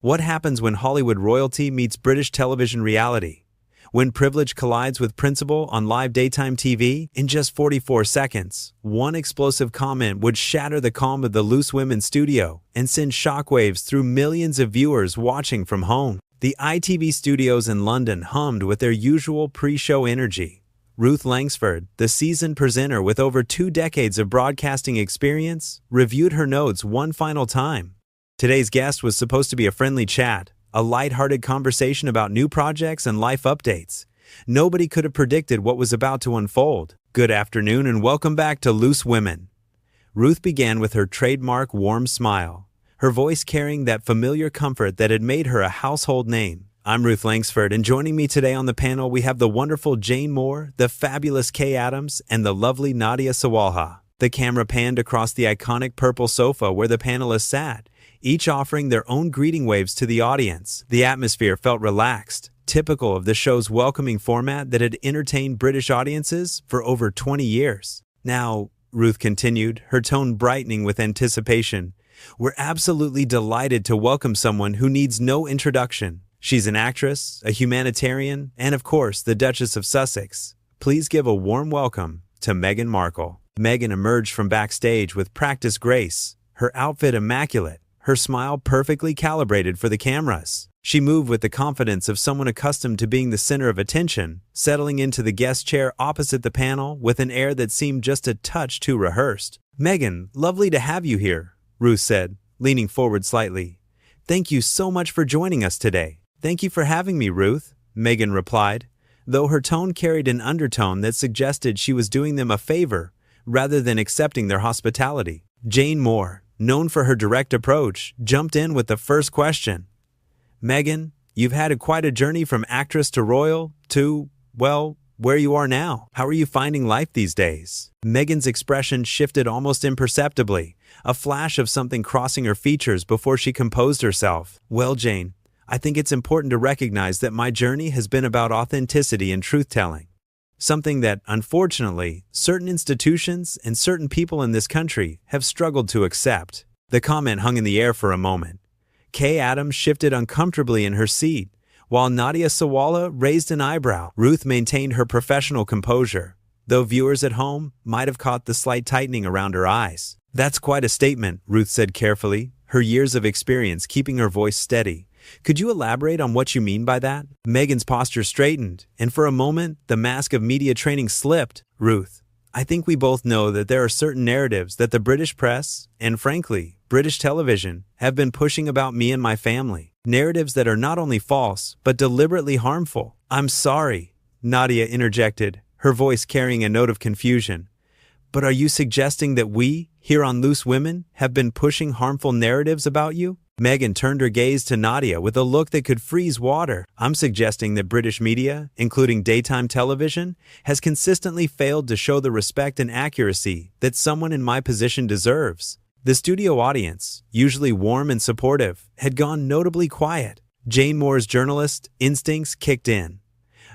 What happens when Hollywood royalty meets British television reality? When privilege collides with principle on live daytime TV? In just 44 seconds, one explosive comment would shatter the calm of the Loose Women studio and send shockwaves through millions of viewers watching from home. The ITV studios in London hummed with their usual pre-show energy. Ruth Langsford, the seasoned presenter with over 2 decades of broadcasting experience, reviewed her notes one final time. Today's guest was supposed to be a friendly chat, a light-hearted conversation about new projects and life updates. Nobody could have predicted what was about to unfold. Good afternoon and welcome back to Loose Women. Ruth began with her trademark warm smile, her voice carrying that familiar comfort that had made her a household name. I'm Ruth Langsford, and joining me today on the panel we have the wonderful Jane Moore, the fabulous Kay Adams, and the lovely Nadia Sawalha. The camera panned across the iconic purple sofa where the panelists sat, each offering their own greeting waves to the audience. The atmosphere felt relaxed, typical of the show's welcoming format that had entertained British audiences for over 20 years. Now, Ruth continued, her tone brightening with anticipation, we're absolutely delighted to welcome someone who needs no introduction. She's an actress, a humanitarian, and of course, the Duchess of Sussex. Please give a warm welcome to Meghan Markle. Meghan emerged from backstage with practiced grace, her outfit immaculate, her smile perfectly calibrated for the cameras. She moved with the confidence of someone accustomed to being the center of attention, settling into the guest chair opposite the panel with an air that seemed just a touch too rehearsed. Meghan, lovely to have you here, Ruth said, leaning forward slightly. Thank you so much for joining us today. Thank you for having me, Ruth, Meghan replied, though her tone carried an undertone that suggested she was doing them a favor rather than accepting their hospitality. Jane Moore, known for her direct approach, jumped in with the first question. Meghan, you've had quite a journey from actress to royal to, well, where you are now. How are you finding life these days? Meghan's expression shifted almost imperceptibly, a flash of something crossing her features before she composed herself. Well, Jane, I think it's important to recognize that my journey has been about authenticity and truth-telling. Something that, unfortunately, certain institutions and certain people in this country have struggled to accept. The comment hung in the air for a moment. Kay Adams shifted uncomfortably in her seat, while Nadia Sawalha raised an eyebrow. Ruth maintained her professional composure, though viewers at home might have caught the slight tightening around her eyes. That's quite a statement, Ruth said carefully, her years of experience keeping her voice steady. Could you elaborate on what you mean by that? Meghan's posture straightened, and for a moment, the mask of media training slipped. Ruth, I think we both know that there are certain narratives that the British press, and frankly, British television, have been pushing about me and my family. Narratives that are not only false, but deliberately harmful. I'm sorry, Nadia interjected, her voice carrying a note of confusion. But are you suggesting that we, here on Loose Women, have been pushing harmful narratives about you? Meghan turned her gaze to Nadia with a look that could freeze water. I'm suggesting that British media, including daytime television, has consistently failed to show the respect and accuracy that someone in my position deserves. The studio audience, usually warm and supportive, had gone notably quiet. Jane Moore's journalist instincts kicked in.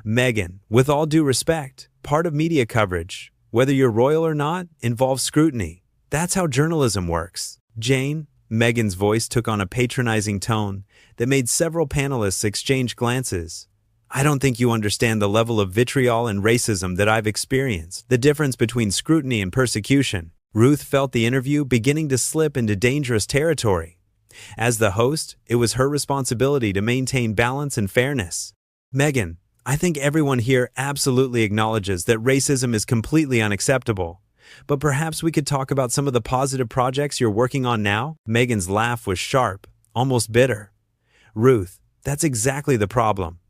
Meghan, with all due respect, part of media coverage, whether you're royal or not, involves scrutiny. That's how journalism works. Jane, Meghan's voice took on a patronizing tone that made several panelists exchange glances. I don't think you understand the level of vitriol and racism that I've experienced, the difference between scrutiny and persecution. Ruth felt the interview beginning to slip into dangerous territory. As the host, it was her responsibility to maintain balance and fairness. Meghan, I think everyone here absolutely acknowledges that racism is completely unacceptable. But perhaps we could talk about some of the positive projects you're working on now? Meghan's laugh was sharp, almost bitter. Ruth, that's exactly the problem.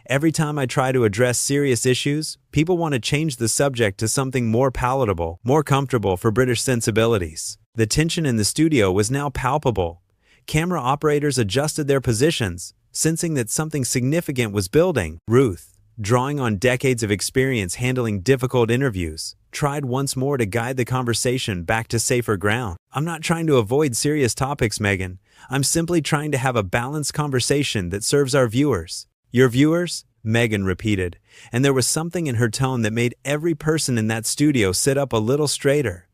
Every time I try to address serious issues, people want to change the subject to something more palatable, more comfortable for British sensibilities. The tension in the studio was now palpable. Camera operators adjusted their positions, sensing that something significant was building. Ruth, drawing on decades of experience handling difficult interviews, tried once more to guide the conversation back to safer ground. I'm not trying to avoid serious topics, Meghan. I'm simply trying to have a balanced conversation that serves our viewers. Your viewers? Meghan repeated, and there was something in her tone that made every person in that studio sit up a little straighter.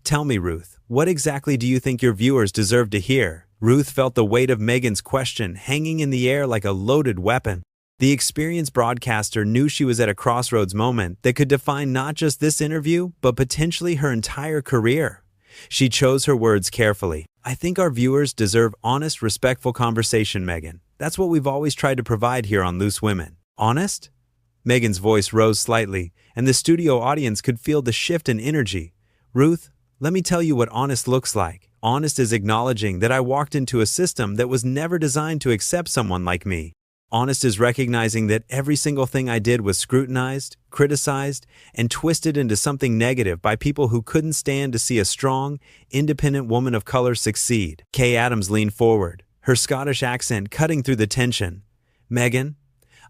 Tell me, Ruth, what exactly do you think your viewers deserve to hear? Ruth felt the weight of Meghan's question hanging in the air like a loaded weapon. The experienced broadcaster knew she was at a crossroads moment that could define not just this interview, but potentially her entire career. She chose her words carefully. "I think our viewers deserve honest, respectful conversation, Meghan. That's what we've always tried to provide here on Loose Women." "Honest?" Meghan's voice rose slightly, and the studio audience could feel the shift in energy. "Ruth, let me tell you what honest looks like. Honest is acknowledging that I walked into a system that was never designed to accept someone like me. Honest is recognizing that every single thing I did was scrutinized, criticized, and twisted into something negative by people who couldn't stand to see a strong, independent woman of color succeed." Kay Adams leaned forward, her Scottish accent cutting through the tension. "Meghan,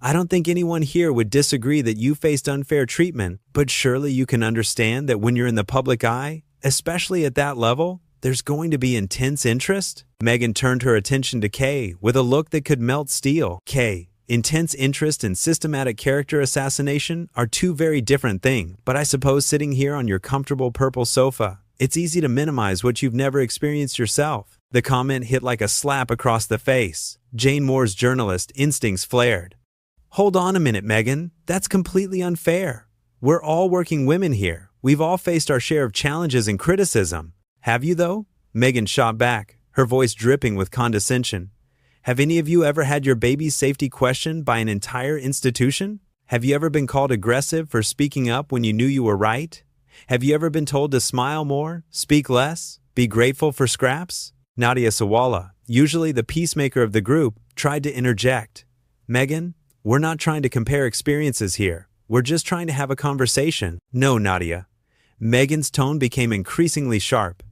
I don't think anyone here would disagree that you faced unfair treatment, but surely you can understand that when you're in the public eye, especially at that level, there's going to be intense interest?" Meghan turned her attention to Kay with a look that could melt steel. "Kay, intense interest and systematic character assassination are two very different things, but I suppose sitting here on your comfortable purple sofa, it's easy to minimize what you've never experienced yourself." The comment hit like a slap across the face. Jane Moore's journalist instincts flared. "Hold on a minute, Meghan. That's completely unfair. We're all working women here. We've all faced our share of challenges and criticism." "Have you, though?" Meghan shot back, her voice dripping with condescension. "Have any of you ever had your baby's safety questioned by an entire institution? Have you ever been called aggressive for speaking up when you knew you were right? Have you ever been told to smile more, speak less, be grateful for scraps?" Nadia Sawalha, usually the peacemaker of the group, tried to interject. "Meghan, we're not trying to compare experiences here. We're just trying to have a conversation." "No, Nadia." Meghan's tone became increasingly sharp.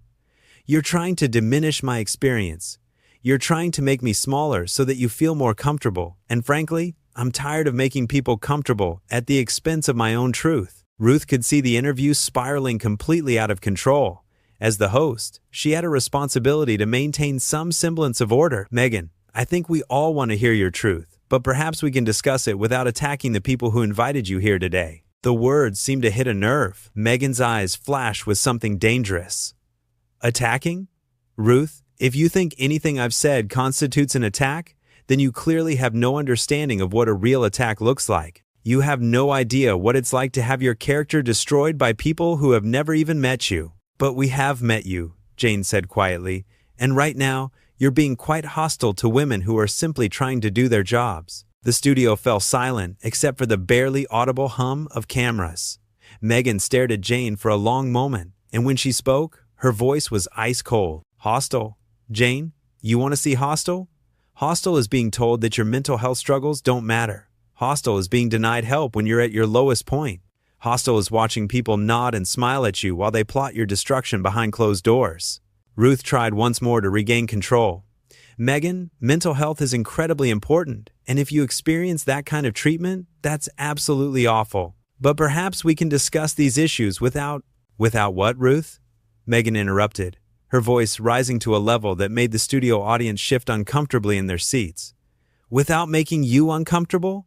"You're trying to diminish my experience. You're trying to make me smaller so that you feel more comfortable, and frankly, I'm tired of making people comfortable at the expense of my own truth." Ruth could see the interview spiraling completely out of control. As the host, she had a responsibility to maintain some semblance of order. "Meghan, I think we all want to hear your truth, but perhaps we can discuss it without attacking the people who invited you here today." The words seemed to hit a nerve. Meghan's eyes flashed with something dangerous. "Attacking? Ruth, if you think anything I've said constitutes an attack, then you clearly have no understanding of what a real attack looks like. You have no idea what it's like to have your character destroyed by people who have never even met you." "But we have met you," Jane said quietly, "and right now, you're being quite hostile to women who are simply trying to do their jobs." The studio fell silent except for the barely audible hum of cameras. Meghan stared at Jane for a long moment, and when she spoke, her voice was ice cold. "Hostile? Jane, you want to see hostile? Hostile is being told that your mental health struggles don't matter. Hostile is being denied help when you're at your lowest point. Hostile is watching people nod and smile at you while they plot your destruction behind closed doors." Ruth tried once more to regain control. "Meghan, mental health is incredibly important, and if you experience that kind of treatment, that's absolutely awful. But perhaps we can discuss these issues without—" "Without what, Ruth?" Meghan interrupted, her voice rising to a level that made the studio audience shift uncomfortably in their seats. "Without making you uncomfortable?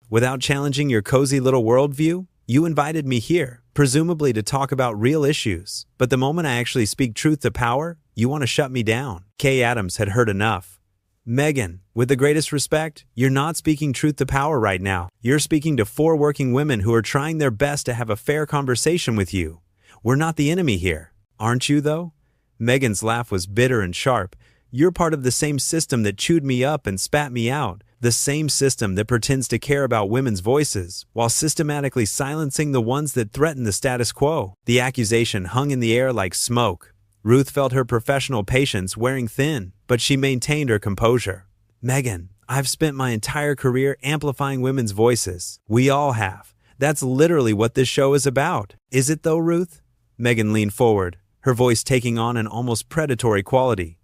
Without challenging your cozy little worldview? You invited me here, presumably to talk about real issues, but the moment I actually speak truth to power, you want to shut me down." Kay Adams had heard enough. "Meghan, with the greatest respect, you're not speaking truth to power right now. You're speaking to 4 working women who are trying their best to have a fair conversation with you. We're not the enemy here. Aren't you, though?" Meghan's laugh was bitter and sharp. "You're part of the same system that chewed me up and spat me out. The same system that pretends to care about women's voices, while systematically silencing the ones that threaten the status quo." The accusation hung in the air like smoke. Ruth felt her professional patience wearing thin, but she maintained her composure. "Meghan, I've spent my entire career amplifying women's voices. We all have. That's literally what this show is about." "Is it though, Ruth?" Meghan leaned forward, her voice taking on an almost predatory quality.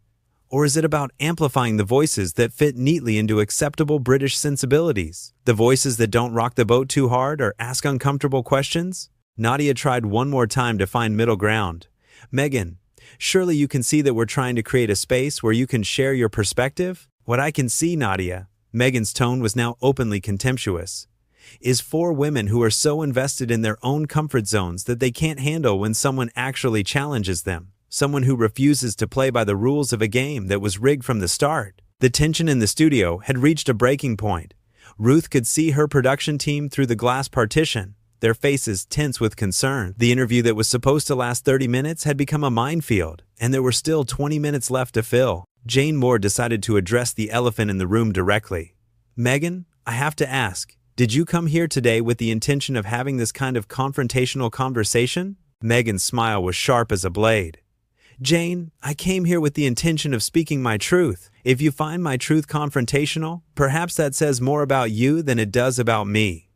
"Or is it about amplifying the voices that fit neatly into acceptable British sensibilities? The voices that don't rock the boat too hard or ask uncomfortable questions?" Nadia tried one more time to find middle ground. "Meghan, surely you can see that we're trying to create a space where you can share your perspective? What I can see, Nadia," Meghan's tone was now openly contemptuous, "is 4 women who are so invested in their own comfort zones that they can't handle when someone actually challenges them. someone who refuses to play by the rules of a game that was rigged from the start. The tension in the studio had reached a breaking point. Ruth could see her production team through the glass partition, their faces tense with concern. The interview that was supposed to last 30 minutes had become a minefield, and there were still 20 minutes left to fill. Jane Moore decided to address the elephant in the room directly. "Meghan, I have to ask, did you come here today with the intention of having this kind of confrontational conversation?" Meghan's smile was sharp as a blade. "Jane, I came here with the intention of speaking my truth. If you find my truth confrontational, perhaps that says more about you than it does about me."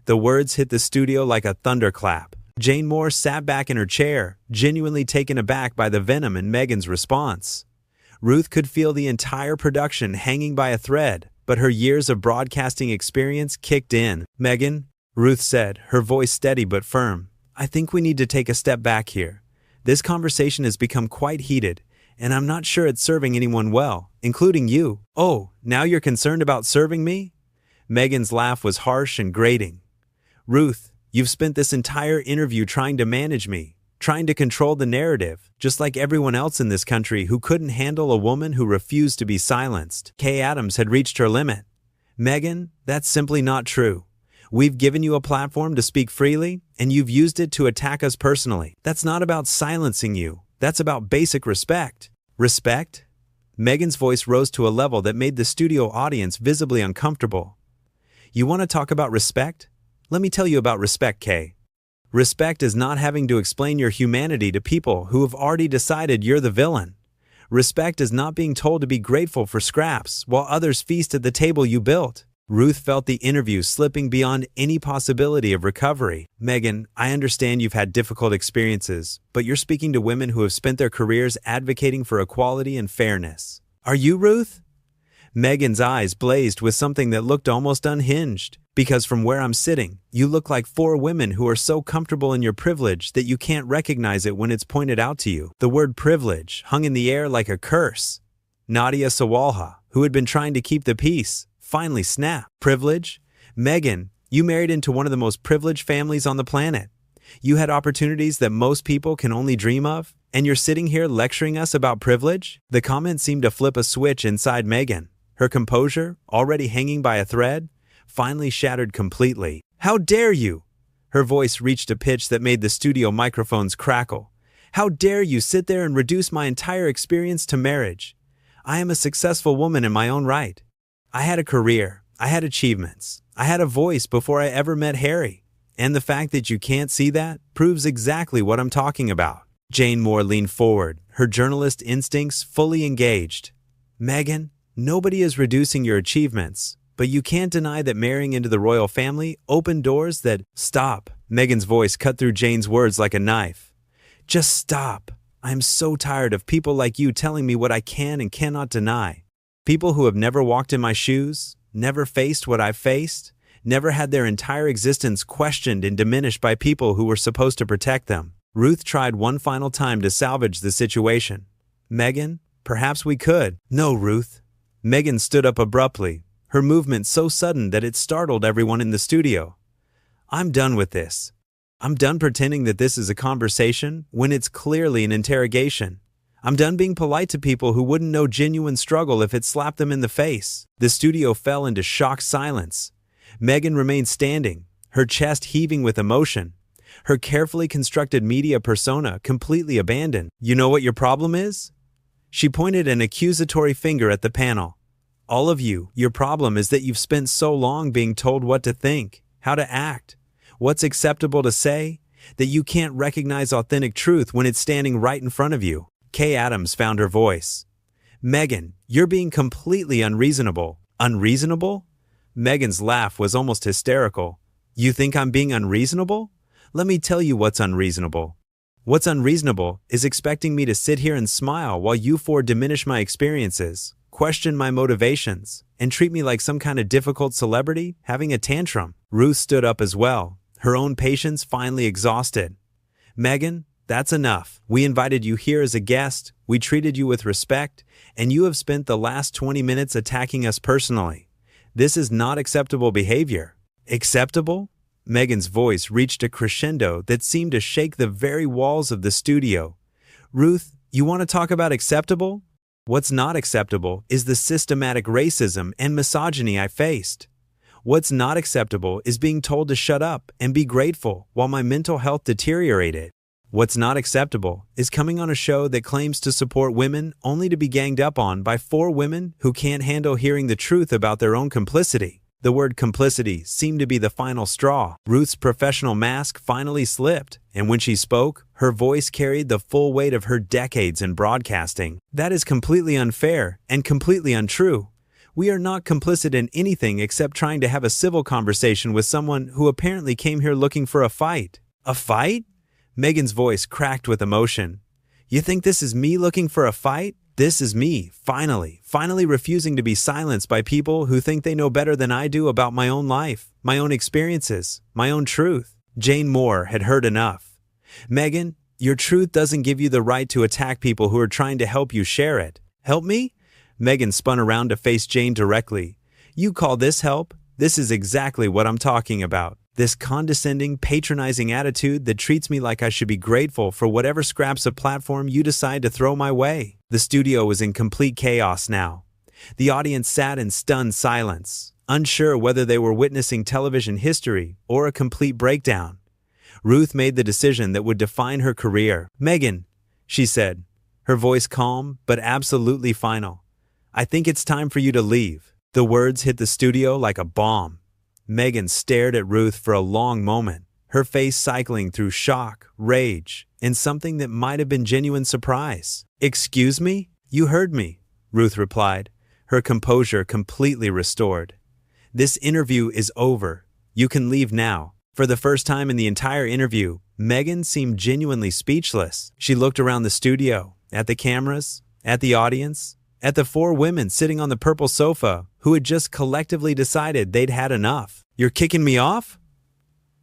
The words hit the studio like a thunderclap. Jane Moore sat back in her chair, genuinely taken aback by the venom in Meghan's response. Ruth could feel the entire production hanging by a thread, but her years of broadcasting experience kicked in. "Meghan," Ruth said, her voice steady but firm, "I think we need to take a step back here. This conversation has become quite heated, and I'm not sure it's serving anyone well, including you." "Oh, now you're concerned about serving me?" Meghan's laugh was harsh and grating. "Ruth, you've spent this entire interview trying to manage me, trying to control the narrative, just like everyone else in this country who couldn't handle a woman who refused to be silenced." Kay Adams had reached her limit. "Meghan, that's simply not true. We've given you a platform to speak freely, and you've used it to attack us personally. That's not about silencing you. That's about basic respect." "Respect?" Meghan's voice rose to a level that made the studio audience visibly uncomfortable. "You want to talk about respect? Let me tell you about respect, Kay. Respect is not having to explain your humanity to people who have already decided you're the villain. Respect is not being told to be grateful for scraps while others feast at the table you built." Ruth felt the interview slipping beyond any possibility of recovery. "Meghan, I understand you've had difficult experiences, but you're speaking to women who have spent their careers advocating for equality and fairness. Are you, Ruth?" Meghan's eyes blazed with something that looked almost unhinged. "Because from where I'm sitting, you look like 4 women who are so comfortable in your privilege that you can't recognize it when it's pointed out to you." The word privilege hung in the air like a curse. Nadia Sawalha, who had been trying to keep the peace, finally snapped. "Privilege? Meghan, you married into one of the most privileged families on the planet. You had opportunities that most people can only dream of, and you're sitting here lecturing us about privilege?" The comment seemed to flip a switch inside Meghan. Her composure, already hanging by a thread, finally shattered completely. "How dare you?" Her voice reached a pitch that made the studio microphones crackle. "How dare you sit there and reduce my entire experience to marriage? I am a successful woman in my own right. I had a career, I had achievements, I had a voice before I ever met Harry. And the fact that you can't see that proves exactly what I'm talking about." Jane Moore leaned forward, her journalist instincts fully engaged. "Meghan, nobody is reducing your achievements, but you can't deny that marrying into the royal family opened doors that—" "Stop." Meghan's voice cut through Jane's words like a knife. "Just stop. I'm so tired of people like you telling me what I can and cannot deny. People who have never walked in my shoes, never faced what I've faced, never had their entire existence questioned and diminished by people who were supposed to protect them." Ruth tried one final time to salvage the situation. "Meghan, perhaps we could." "No, Ruth." Meghan stood up abruptly, her movement so sudden that it startled everyone in the studio. "I'm done with this. I'm done pretending that this is a conversation when it's clearly an interrogation. I'm done being polite to people who wouldn't know genuine struggle if it slapped them in the face." The studio fell into shocked silence. Meghan remained standing, her chest heaving with emotion, her carefully constructed media persona completely abandoned. "You know what your problem is?" She pointed an accusatory finger at the panel. "All of you, your problem is that you've spent so long being told what to think, how to act, what's acceptable to say, that you can't recognize authentic truth when it's standing right in front of you." Kay Adams found her voice. "Meghan, you're being completely unreasonable." "Unreasonable?" Meghan's laugh was almost hysterical. "You think I'm being unreasonable? Let me tell you what's unreasonable. What's unreasonable is expecting me to sit here and smile while you 4 diminish my experiences, question my motivations, and treat me like some kind of difficult celebrity having a tantrum." Ruth stood up as well, her own patience finally exhausted. "Meghan, that's enough. We invited you here as a guest, we treated you with respect, and you have spent the last 20 minutes attacking us personally. This is not acceptable behavior." "Acceptable?" Meghan's voice reached a crescendo that seemed to shake the very walls of the studio. "Ruth, You want to talk about acceptable? What's not acceptable is the systematic racism and misogyny I faced. What's not acceptable is being told to shut up and be grateful while my mental health deteriorated. What's not acceptable is coming on a show that claims to support women only to be ganged up on by 4 women who can't handle hearing the truth about their own complicity. The word complicity seemed to be the final straw. Ruth's professional mask finally slipped, and when she spoke, her voice carried the full weight of her decades in broadcasting. That is completely unfair and completely untrue. We are not complicit in anything except trying to have a civil conversation with someone who apparently came here looking for a fight. A fight? Meghan's voice cracked with emotion. You think this is me looking for a fight? This is me, finally refusing to be silenced by people who think they know better than I do about my own life, my own experiences, my own truth. Jane Moore had heard enough. Meghan, your truth doesn't give you the right to attack people who are trying to help you share it. Help me? Meghan spun around to face Jane directly. You call this help? This is exactly what I'm talking about. This condescending, patronizing attitude that treats me like I should be grateful for whatever scraps of platform you decide to throw my way. The studio was in complete chaos now. The audience sat in stunned silence, unsure whether they were witnessing television history or a complete breakdown. Ruth made the decision that would define her career. Meghan, she said, her voice calm but absolutely final. I think it's time for you to leave. The words hit the studio like a bomb. Meghan stared at Ruth for a long moment, her face cycling through shock, rage, and something that might have been genuine surprise. Excuse me? You heard me, Ruth replied, her composure completely restored. This interview is over. You can leave now. For the first time in the entire interview, Meghan seemed genuinely speechless. She looked around the studio, at the cameras, at the audience, at the 4 women sitting on the purple sofa who had just collectively decided they'd had enough. You're kicking me off?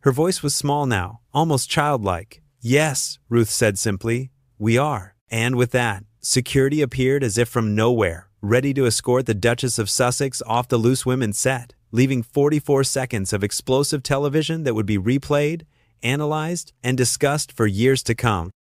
Her voice was small now, almost childlike. Yes, Ruth said simply, we are. And with that, security appeared as if from nowhere, ready to escort the Duchess of Sussex off the Loose Women set, leaving 44 seconds of explosive television that would be replayed, analyzed, and discussed for years to come.